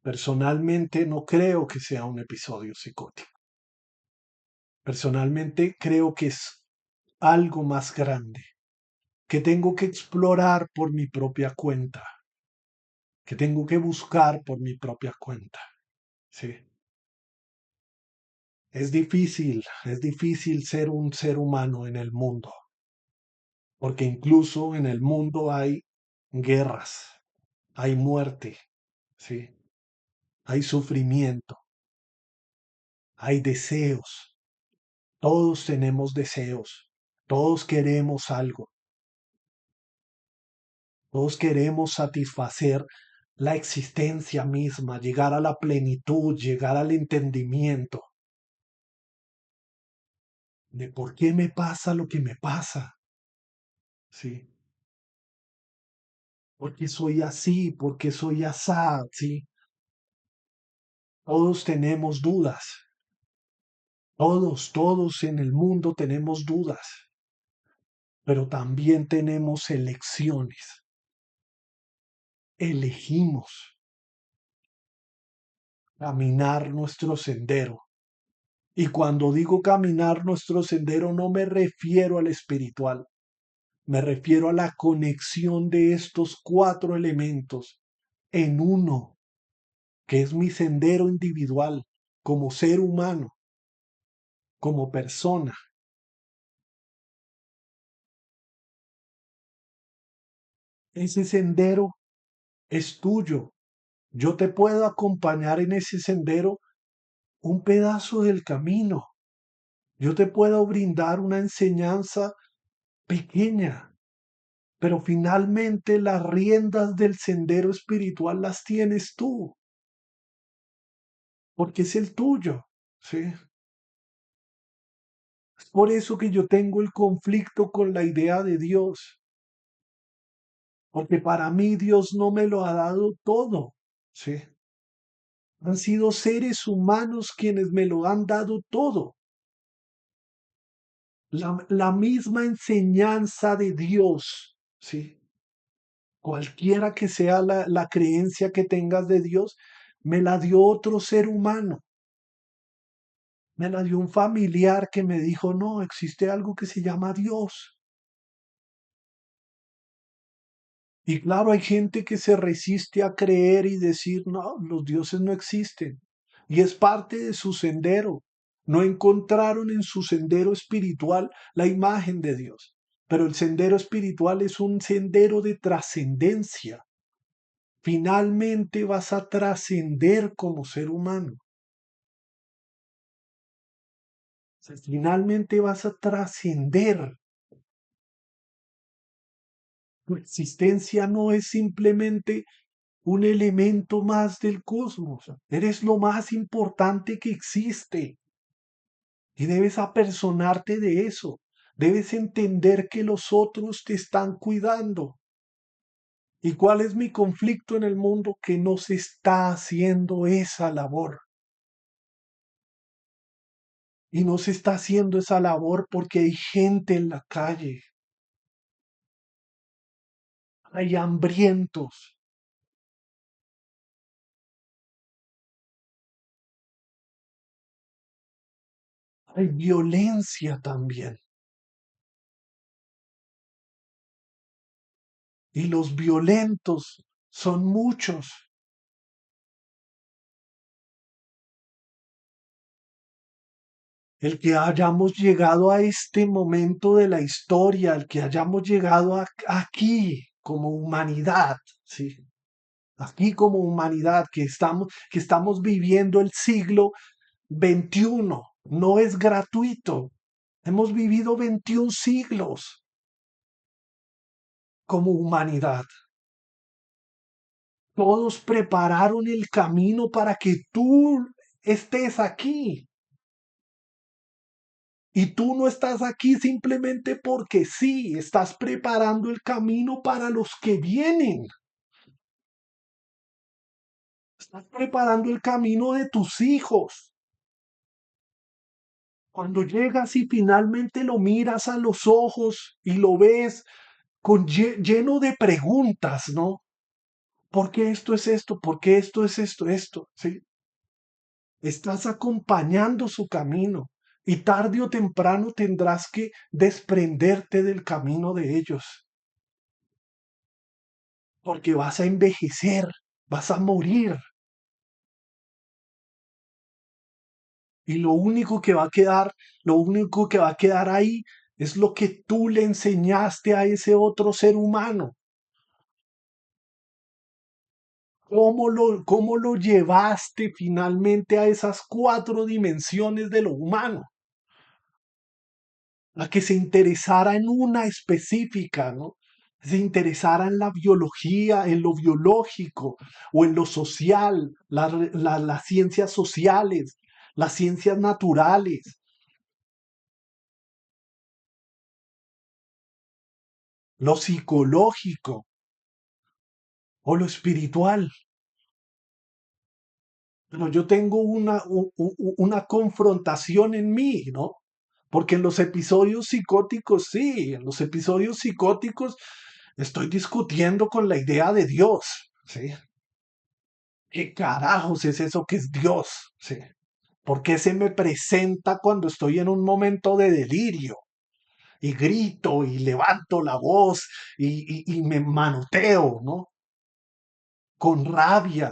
Personalmente no creo que sea un episodio psicótico. Personalmente creo que es algo más grande, que tengo que explorar por mi propia cuenta, que tengo que buscar por mi propia cuenta. Sí. Es difícil ser un ser humano en el mundo, porque incluso en el mundo hay guerras, hay muerte, ¿sí? Hay sufrimiento, hay deseos. Todos tenemos deseos, todos queremos algo, todos queremos satisfacer la existencia misma, llegar a la plenitud, llegar al entendimiento de por qué me pasa lo que me pasa. sí, porque soy así, porque soy asá, sí. Todos tenemos dudas, todos en el mundo tenemos dudas, pero también tenemos elecciones. Elegimos caminar nuestro sendero. Y cuando digo caminar nuestro sendero no me refiero al espiritual, me refiero a la conexión de estos cuatro elementos en uno, que es mi sendero individual como ser humano, como persona. Ese sendero es tuyo. Yo te puedo acompañar en ese sendero un pedazo del camino. Yo te puedo brindar una enseñanza pequeña, pero finalmente las riendas del sendero espiritual las tienes tú, porque es el tuyo, ¿sí? Es por eso que yo tengo el conflicto con la idea de Dios, porque para mí Dios no me lo ha dado todo, ¿sí? Han sido seres humanos quienes me lo han dado todo. La misma enseñanza de Dios, ¿sí? Cualquiera que sea la creencia que tengas de Dios, me la dio otro ser humano. Me la dio un familiar que me dijo, no, existe algo que se llama Dios. Y claro, hay gente que se resiste a creer y decir, no, los dioses no existen. Y es parte de su sendero. No encontraron en su sendero espiritual la imagen de Dios. Pero el sendero espiritual es un sendero de trascendencia. Finalmente vas a trascender como ser humano. O sea, finalmente vas a trascender. Tu existencia no es simplemente un elemento más del cosmos. Eres lo más importante que existe y debes apersonarte de eso. Debes entender que los otros te están cuidando. ¿Y cuál es mi conflicto en el mundo? Que no se está haciendo esa labor. Y no se está haciendo esa labor porque hay gente en la calle, hay hambrientos, hay violencia también. Y los violentos son muchos. El que hayamos llegado a este momento de la historia, el que hayamos llegado aquí como humanidad, ¿sí? Aquí como humanidad, que estamos viviendo el siglo XXI, no es gratuito. Hemos vivido 21 siglos como humanidad. Todos prepararon el camino para que tú estés aquí. Y tú no estás aquí simplemente porque sí, estás preparando el camino para los que vienen. Estás preparando el camino de tus hijos. Cuando llegas y finalmente lo miras a los ojos y lo ves lleno de preguntas, ¿no? ¿Por qué esto es esto? ¿Por qué esto es esto? Esto, ¿sí? Estás acompañando su camino y tarde o temprano tendrás que desprenderte del camino de ellos, porque vas a envejecer, vas a morir y lo único que va a quedar ahí es lo que tú le enseñaste a ese otro ser humano. Cómo lo llevaste finalmente a esas cuatro dimensiones de lo humano? A que se interesara en una específica, ¿no? Se interesara en la biología, en lo biológico o en lo social, las ciencias sociales, las ciencias naturales. lo psicológico o lo espiritual. Pero yo tengo una confrontación en mí, ¿no? Porque en los episodios psicóticos, sí, en los episodios psicóticos estoy discutiendo con la idea de Dios, ¿sí? ¿Qué carajos es eso que es Dios? ¿Sí? ¿Por qué se me presenta cuando estoy en un momento de delirio? Y grito y levanto la voz y me manoteo, ¿no? Con rabia.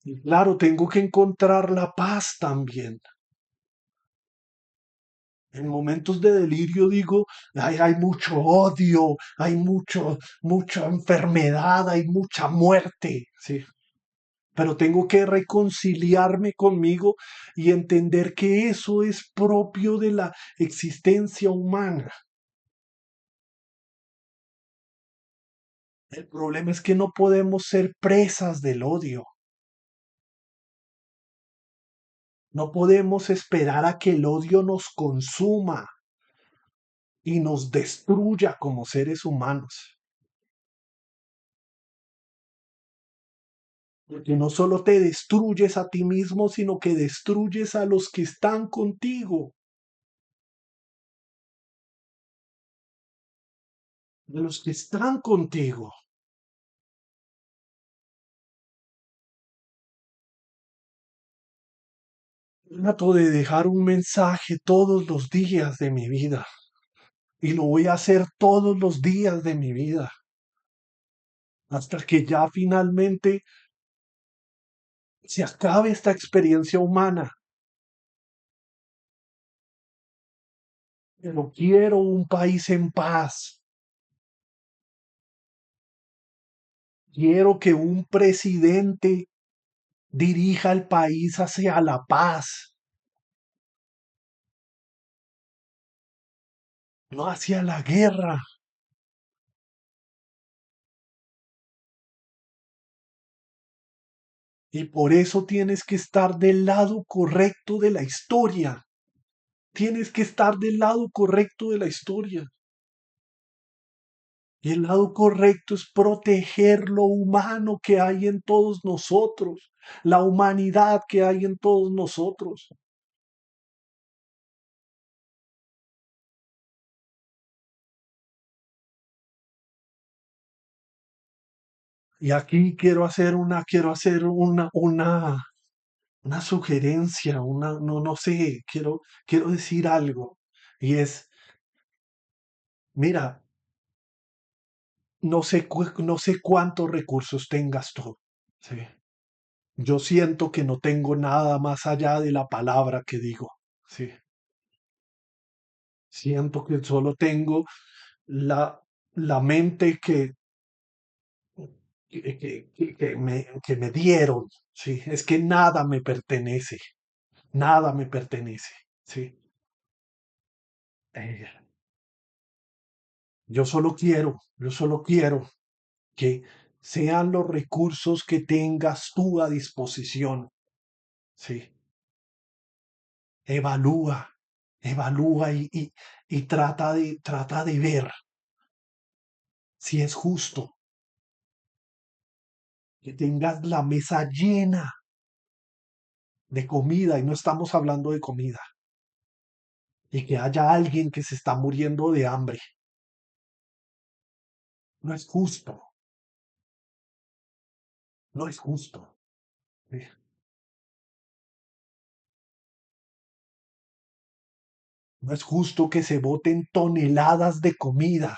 Y claro, tengo que encontrar la paz también. En momentos de delirio digo, hay mucho odio, hay mucha enfermedad, hay mucha muerte, ¿sí? Pero tengo que reconciliarme conmigo y entender que eso es propio de la existencia humana. El problema es que no podemos ser presas del odio. No podemos esperar a que el odio nos consuma y nos destruya como seres humanos. Porque no solo te destruyes a ti mismo, sino que destruyes a los que están contigo, a los que están contigo. Trato de dejar un mensaje todos los días de mi vida y lo voy a hacer todos los días de mi vida hasta que ya finalmente se acabe esta experiencia humana. Pero quiero un país en paz. Quiero que un presidente dirija el país hacia la paz, no hacia la guerra. Y por eso tienes que estar del lado correcto de la historia. Tienes que estar del lado correcto de la historia. Y el lado correcto es proteger lo humano que hay en todos nosotros, la humanidad que hay en todos nosotros. Y aquí quiero hacer una sugerencia, no sé, quiero decir algo. Y es, mira, no sé cuántos recursos tengas tú. ¿Sí? Yo siento que no tengo nada más allá de la palabra que digo. ¿Sí? Siento que solo tengo la mente que me dieron. ¿Sí? Es que nada me pertenece. Nada me pertenece. ¿Sí? Eh, yo solo quiero que sean los recursos que tengas tú a disposición. ¿Sí? Evalúa, evalúa y trata de ver si es justo que tengas la mesa llena de comida, y no estamos hablando de comida, y que haya alguien que se está muriendo de hambre. No es justo, no es justo. ¿Sí? No es justo que se boten toneladas de comida.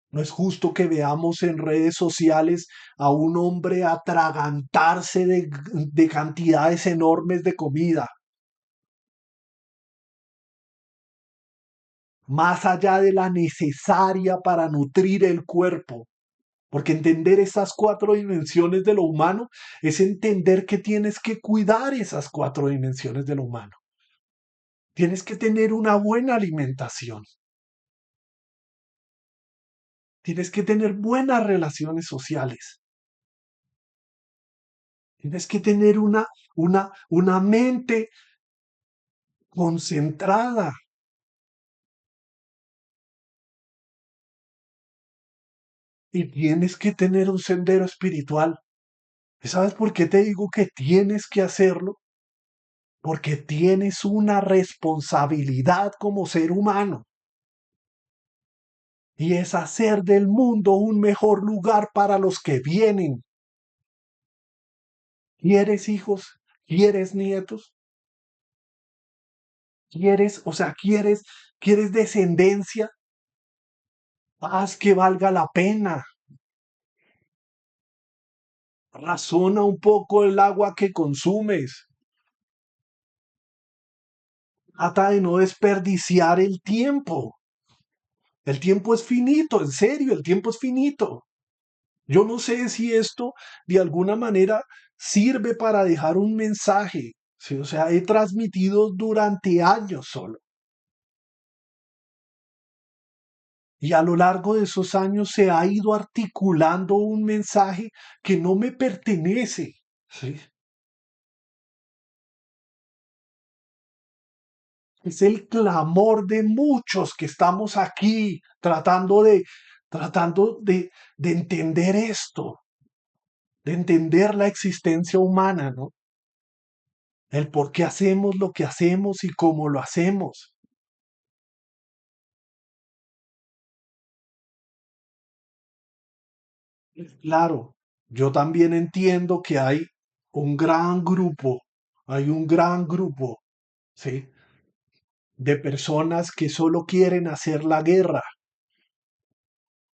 No es justo que veamos en redes sociales a un hombre atragantarse de cantidades enormes de comida, más allá de la necesaria para nutrir el cuerpo. Porque entender esas cuatro dimensiones de lo humano es entender que tienes que cuidar esas cuatro dimensiones de lo humano. Tienes que tener una buena alimentación. Tienes que tener buenas relaciones sociales. Tienes que tener una mente concentrada. Y tienes que tener un sendero espiritual. ¿Y sabes por qué te digo que tienes que hacerlo? Porque tienes una responsabilidad como ser humano y es hacer del mundo un mejor lugar para los que vienen. ¿Quieres hijos? ¿Quieres nietos? ¿Quieres, o sea, quieres descendencia? Haz que valga la pena. Razona un poco el agua que consumes. Trata de no desperdiciar el tiempo. El tiempo es finito, en serio, el tiempo es finito. Yo no sé si esto de alguna manera sirve para dejar un mensaje. ¿Sí? O sea, he transmitido durante años solo. Y a lo largo de esos años se ha ido articulando un mensaje que no me pertenece. ¿Sí? Es el clamor de muchos que estamos aquí tratando de entender esto, de entender la existencia humana, ¿no? El por qué hacemos lo que hacemos y cómo lo hacemos. Claro, yo también entiendo que hay un gran grupo, ¿sí? De personas que solo quieren hacer la guerra.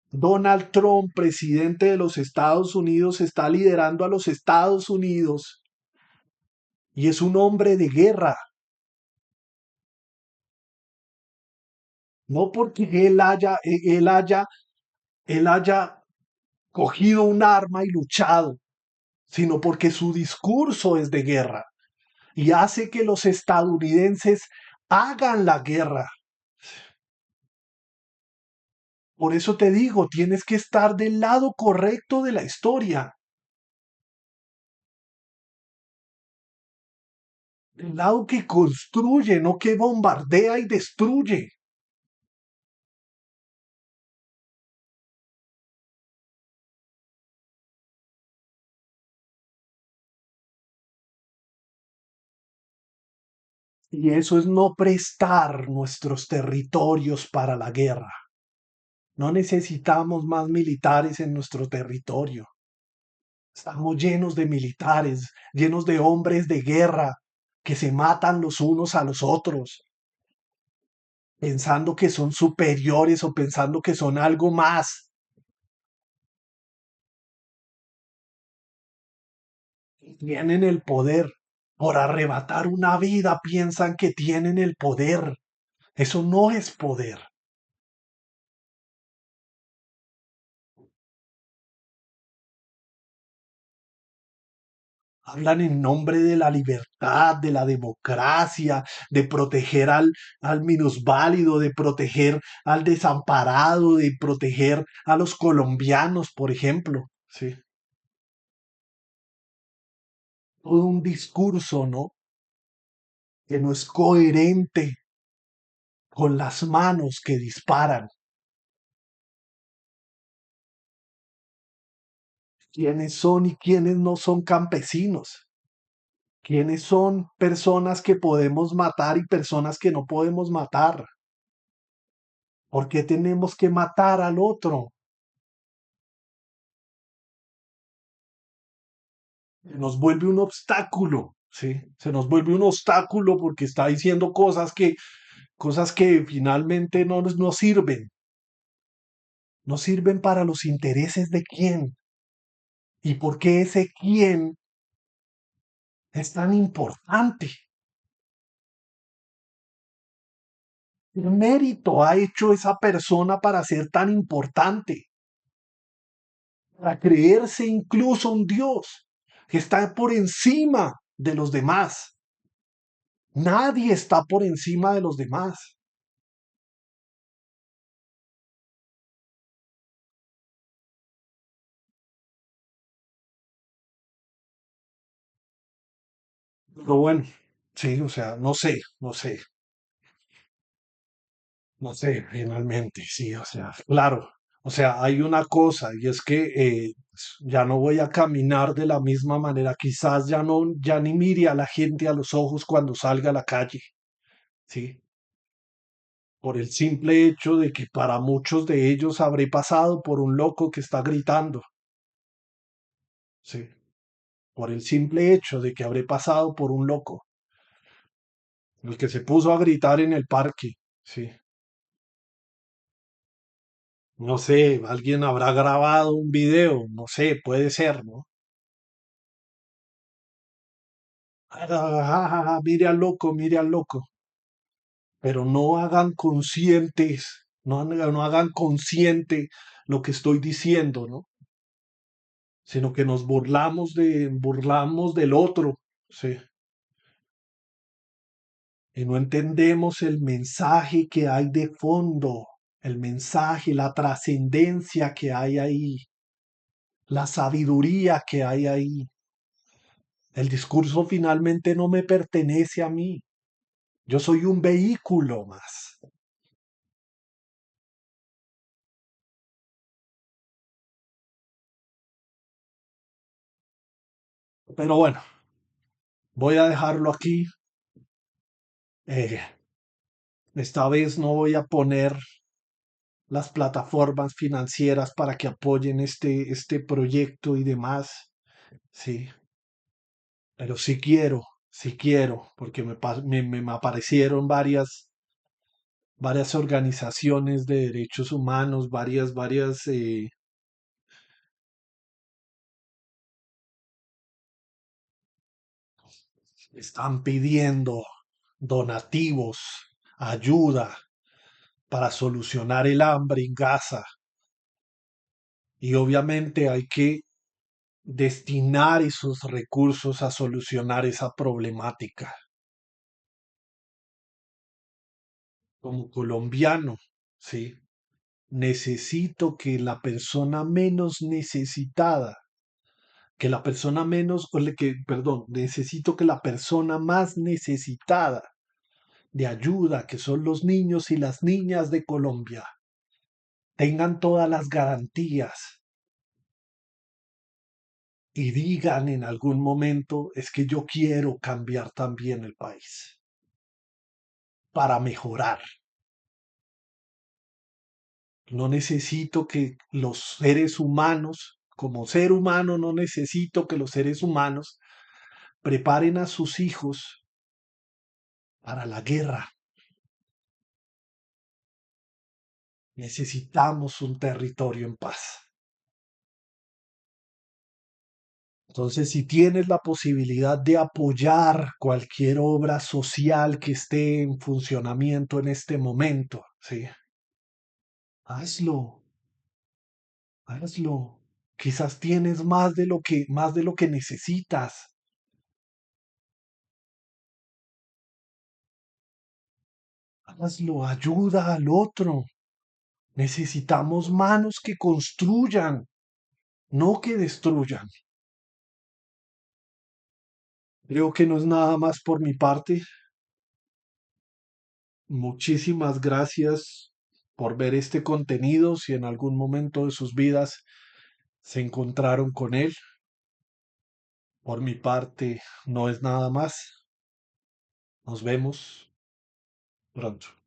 Donald Trump, presidente de los Estados Unidos, está liderando a los Estados Unidos y es un hombre de guerra, no porque él haya cogido un arma y luchado, sino porque su discurso es de guerra y hace que los estadounidenses hagan la guerra. Por eso te digo, tienes que estar del lado correcto de la historia, del lado que construye, no que bombardea y destruye. Y eso es no prestar nuestros territorios para la guerra. No necesitamos más militares en nuestro territorio. Estamos llenos de militares, llenos de hombres de guerra que se matan los unos a los otros, pensando que son superiores o pensando que son algo más. Tienen el poder. Por arrebatar una vida piensan que tienen el poder. Eso no es poder. Hablan en nombre de la libertad, de la democracia, de proteger al minusválido, de proteger al desamparado, de proteger a los colombianos, por ejemplo. Sí. Todo un discurso, ¿no? Que no es coherente con las manos que disparan. ¿Quiénes son y quiénes no son campesinos? ¿Quiénes son personas que podemos matar y personas que no podemos matar? ¿Por qué tenemos que matar al otro? Se nos vuelve un obstáculo, ¿sí? Se nos vuelve un obstáculo porque está diciendo cosas que finalmente no sirven. No sirven para los intereses de quién. ¿Y por qué ese quién es tan importante? ¿Qué mérito ha hecho esa persona para ser tan importante? Para creerse incluso un Dios que está por encima de los demás. Nadie está por encima de los demás. Pero bueno, Sí, o sea, no sé, no sé, finalmente, sí, o sea, claro. O sea, hay una cosa y es que ya no voy a caminar de la misma manera. Quizás ya no, ya ni mire a la gente a los ojos cuando salga a la calle, ¿sí? Por el simple hecho de que para muchos de ellos habré pasado por un loco que está gritando, ¿sí? Por el simple hecho de que habré pasado por un loco, el que se puso a gritar en el parque, ¿sí? No sé, alguien habrá grabado un video, no sé, puede ser, ¿no? Ah, mire al loco, mire al loco. Pero no hagan conscientes, no hagan consciente lo que estoy diciendo, ¿no? Sino que nos burlamos del otro, ¿sí? Y no entendemos el mensaje que hay de fondo, el mensaje, la trascendencia que hay ahí, la sabiduría que hay ahí. El discurso finalmente no me pertenece a mí. Yo soy un vehículo más. Pero bueno, voy a dejarlo aquí. Eh, esta vez no voy a poner las plataformas financieras para que apoyen este proyecto y demás. Sí, pero sí quiero, porque me aparecieron varias organizaciones de derechos humanos, varias están pidiendo donativos, ayuda para solucionar el hambre en Gaza. Y obviamente hay que destinar esos recursos a solucionar esa problemática. Como colombiano, ¿sí? Necesito que la persona menos necesitada, que la persona menos, perdón, necesito que la persona más necesitada de ayuda, que son los niños y las niñas de Colombia, tengan todas las garantías y digan en algún momento, es que yo quiero cambiar también el país para mejorar. No necesito que los seres humanos, como ser humano, no necesito que los seres humanos preparen a sus hijos para la guerra. Necesitamos un territorio en paz. Entonces, si tienes la posibilidad de apoyar cualquier obra social que esté en funcionamiento en este momento, ¿sí? Hazlo, hazlo. Quizás tienes más de lo que necesitas. Hazlo, ayuda al otro. Necesitamos manos que construyan, no que destruyan. Creo que no es nada más por mi parte. Muchísimas gracias por ver este contenido. Si en algún momento de sus vidas se encontraron con él, por mi parte no es nada más. Nos vemos pronto.